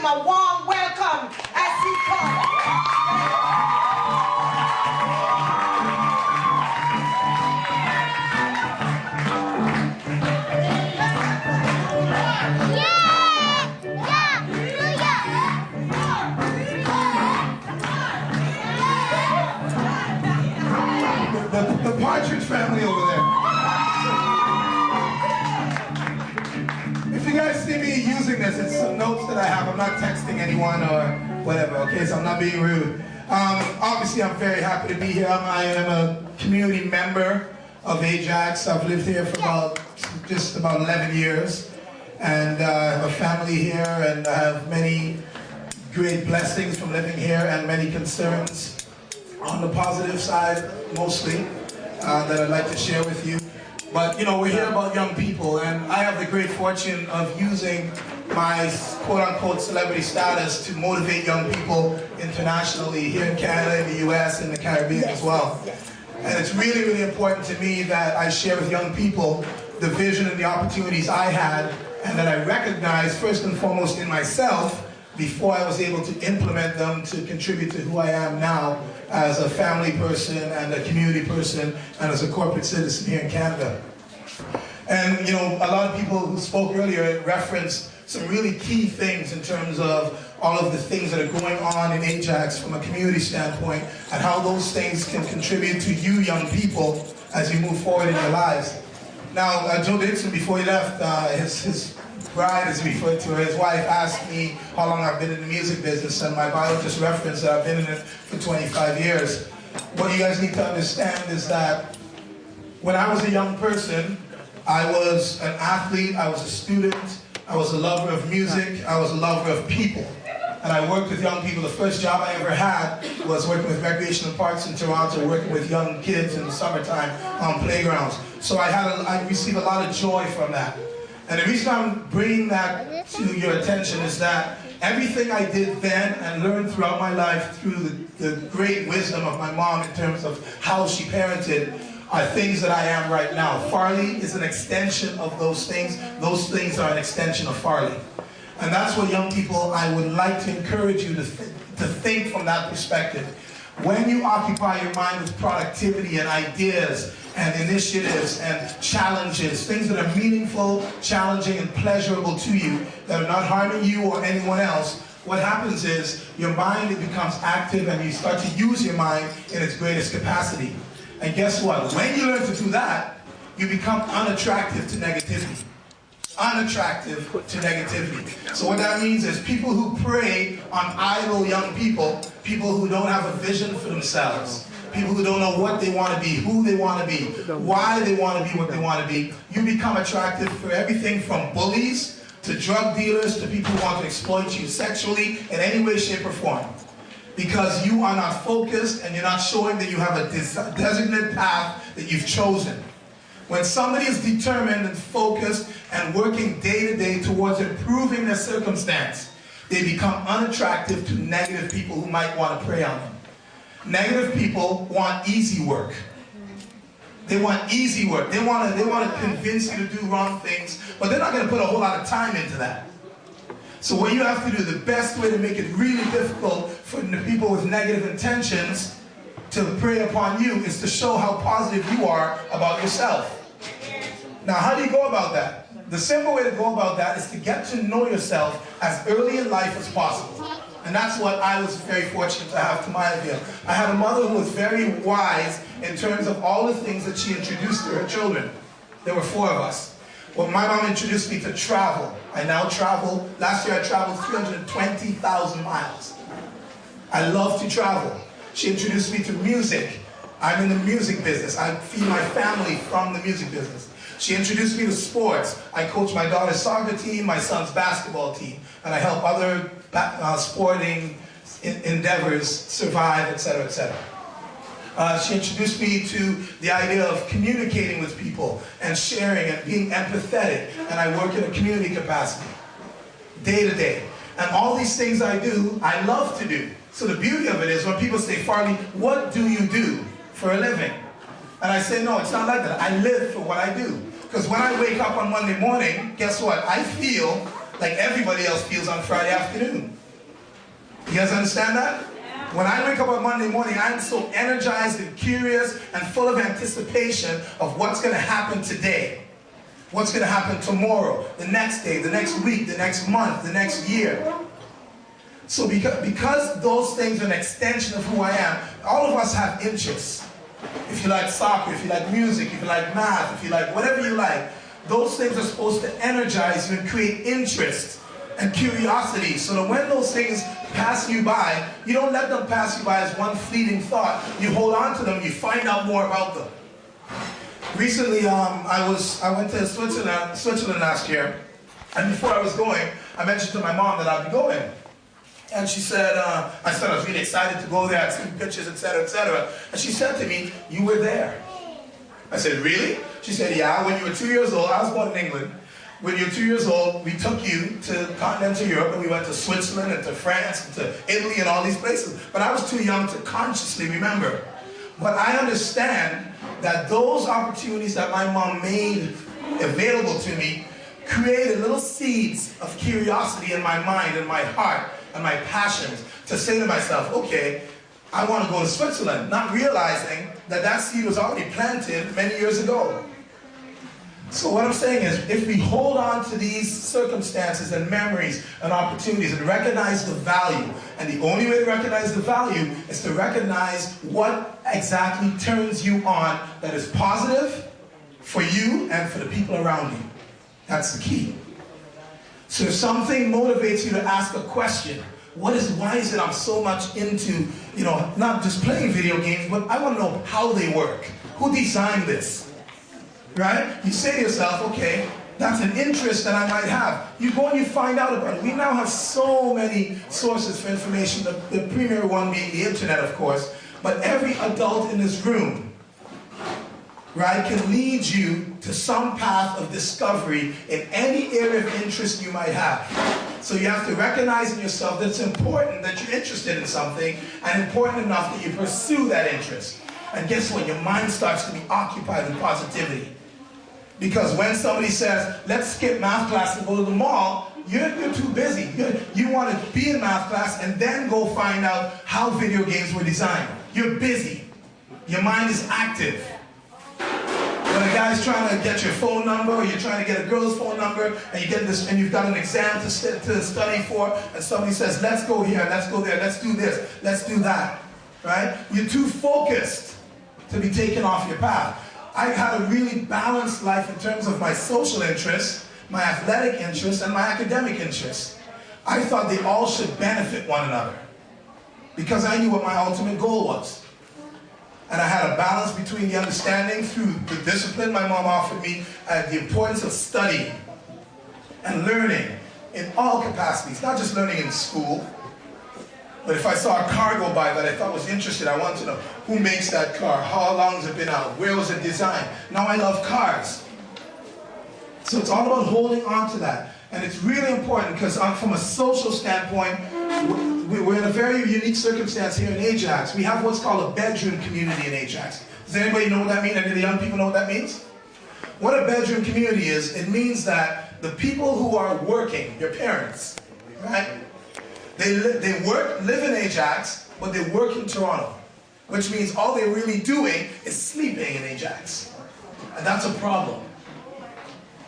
him a warm welcome as he comes. The Partridge family over there. If you guys see me using this, it's some notes that I have. I'm not texting anyone or whatever, okay? So I'm not being rude. Obviously, I'm very happy to be here. I am a community member of Ajax. I've lived here for just about 11 years. And I have a family here, and I have many great blessings from living here and many concerns on the positive side, mostly, that I'd like to share with you. But, you know, we're here about young people, and I have the great fortune of using my quote-unquote celebrity status to motivate young people internationally, here in Canada, in the US, and the Caribbean as well. And it's really, really important to me that I share with young people the vision and the opportunities I had, and that I recognize first and foremost in myself before I was able to implement them to contribute to who I am now as a family person and a community person and as a corporate citizen here in Canada. And you know, a lot of people who spoke earlier referenced some really key things in terms of all of the things that are going on in Ajax from a community standpoint and how those things can contribute to you young people as you move forward in your lives. Now, Joe Dixon, before he left, his bride, as he referred to her, his wife asked me how long I've been in the music business, and my bio just referenced that I've been in it for 25 years. What you guys need to understand is that when I was a young person, I was an athlete, I was a student, I was a lover of music, I was a lover of people. And I worked with young people. The first job I ever had was working with recreational parks in Toronto, working with young kids in the summertime on playgrounds. So I received a lot of joy from that. And the reason I'm bringing that to your attention is that everything I did then and learned throughout my life through the great wisdom of my mom in terms of how she parented are things that I am right now. Farley is an extension of those things. Those things are an extension of Farley. And that's what young people, I would like to encourage you to think from that perspective. When you occupy your mind with productivity and ideas and initiatives and challenges, things that are meaningful, challenging, and pleasurable to you, that are not harming you or anyone else, what happens is your mind, it becomes active and you start to use your mind in its greatest capacity. And guess what? When you learn to do that, you become unattractive to negativity. Unattractive to negativity. So what that means is people who prey on idle young people, people who don't have a vision for themselves, people who don't know what they want to be, who they want to be, why they want to be what they want to be, you become attractive for everything from bullies to drug dealers to people who want to exploit you sexually in any way, shape, or form. Because you are not focused and you're not showing that you have a designated path that you've chosen. When somebody is determined and focused and working day to day towards improving their circumstance, they become unattractive to negative people who might want to prey on them. Negative people want easy work. They want easy work. They want to convince you to do wrong things, but they're not going to put a whole lot of time into that. So what you have to do, the best way to make it really difficult for the people with negative intentions to prey upon you is to show how positive you are about yourself. Now, how do you go about that? The simple way to go about that is to get to know yourself as early in life as possible. And that's what I was very fortunate to have to my avail. I had a mother who was very wise in terms of all the things that she introduced to her children. There were 4 of us. Well, my mom introduced me to travel. I now travel. Last year I traveled 320,000 miles. I love to travel. She introduced me to music. I'm in the music business. I feed my family from the music business. She introduced me to sports. I coach my daughter's soccer team, my son's basketball team, and I help other sporting endeavors survive, etc., etc. She introduced me to the idea of communicating with people and sharing and being empathetic, and I work in a community capacity, day to day. And all these things I do, I love to do. So the beauty of it is when people say, Farley, what do you do for a living? And I say, no, it's not like that. I live for what I do. Because when I wake up on Monday morning, guess what? I feel like everybody else feels on Friday afternoon. You guys understand that? When I wake up on Monday morning, I'm so energized and curious and full of anticipation of what's going to happen today. What's going to happen tomorrow, the next day, the next week, the next month, the next year. So because those things are an extension of who I am, all of us have interests. If you like soccer, if you like music, if you like math, if you like whatever you like, those things are supposed to energize you and create interest and curiosity, so that when those things pass you by, you don't let them pass you by as one fleeting thought. You hold on to them, you find out more about them. Recently, I went to Switzerland last year, and before I was going, I mentioned to my mom that I'd be going. And she said, I said I was really excited to go there, I'd seen pictures, etc., etc. And she said to me, "You were there." I said, "Really?" She said, "Yeah, when you were 2 years old, I was born in England. When you were 2 years old, we took you to continental Europe, and we went to Switzerland and to France and to Italy and all these places. But I was too young to consciously remember. But I understand that those opportunities that my mom made available to me created little seeds of curiosity in my mind and my heart and my passions to say to myself, okay, I want to go to Switzerland, not realizing that that seed was already planted many years ago." So what I'm saying is, if we hold on to these circumstances and memories and opportunities and recognize the value, and the only way to recognize the value is to recognize what exactly turns you on that is positive for you and for the people around you. That's the key. So if something motivates you to ask a question, why is it I'm so much into, not just playing video games, but I want to know how they work. Who designed this? Right? You say to yourself, okay, that's an interest that I might have. You go and you find out about it. We now have so many sources for information, the premier one being the internet, of course, but every adult in this room, right, can lead you to some path of discovery in any area of interest you might have. So you have to recognize in yourself that it's important that you're interested in something, and important enough that you pursue that interest. And guess what? Your mind starts to be occupied with positivity. Because when somebody says, let's skip math class and go to the mall, you're too busy. You want to be in math class and then go find out how video games were designed. You're busy. Your mind is active. When a guy's trying to get your phone number, or you're trying to get a girl's phone number, and you get this, and you've got an exam to study for, and somebody says, let's go here, let's go there, let's do this, let's do that, right? You're too focused to be taken off your path. I had a really balanced life in terms of my social interests, my athletic interests, and my academic interests. I thought they all should benefit one another because I knew what my ultimate goal was. And I had a balance between the understanding through the discipline my mom offered me and the importance of studying and learning in all capacities, not just learning in school. But if I saw a car go by that I thought was interesting, I wanted to know who makes that car, how long has it been out, where was it designed. Now I love cars. So it's all about holding on to that. And it's really important because from a social standpoint, we're in a very unique circumstance here in Ajax. We have what's called a bedroom community in Ajax. Does anybody know what that means? Any of the young people know what that means? What a bedroom community is, it means that the people who are working, your parents, right? They live in Ajax, but they work in Toronto, which means all they're really doing is sleeping in Ajax. And that's a problem.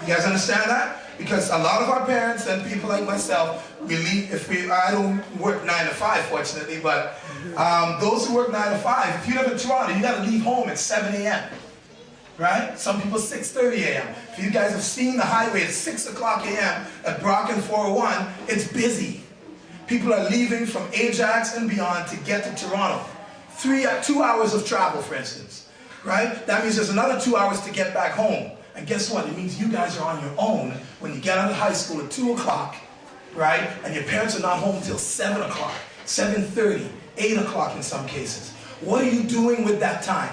You guys understand that? Because a lot of our parents and people like myself, I don't work 9 to 5, fortunately, but those who work 9 to 5, if you live in Toronto, you got to leave home at 7 a.m. Right? Some people 6:30 a.m. If you guys have seen the highway at 6 o'clock a.m. at Brocken 401, it's busy. People are leaving from Ajax and beyond to get to Toronto. 2 hours of travel, for instance. Right? That means there's another 2 hours to get back home. And guess what? It means you guys are on your own when you get out of high school at 2 o'clock, right? And your parents are not home until 7 o'clock, 7:30, 8 o'clock in some cases. What are you doing with that time?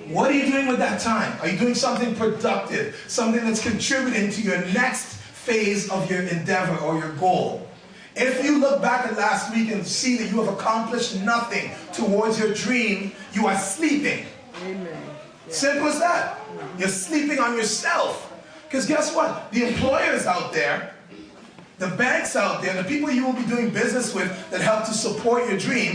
What are you doing with that time? Are you doing something productive, something that's contributing to your next phase of your endeavor or your goal? If you look back at last week and see that you have accomplished nothing towards your dream, you are sleeping. Amen. Simple as that. You're sleeping on yourself. Because guess what? The employers out there, the banks out there, the people you will be doing business with that help to support your dream,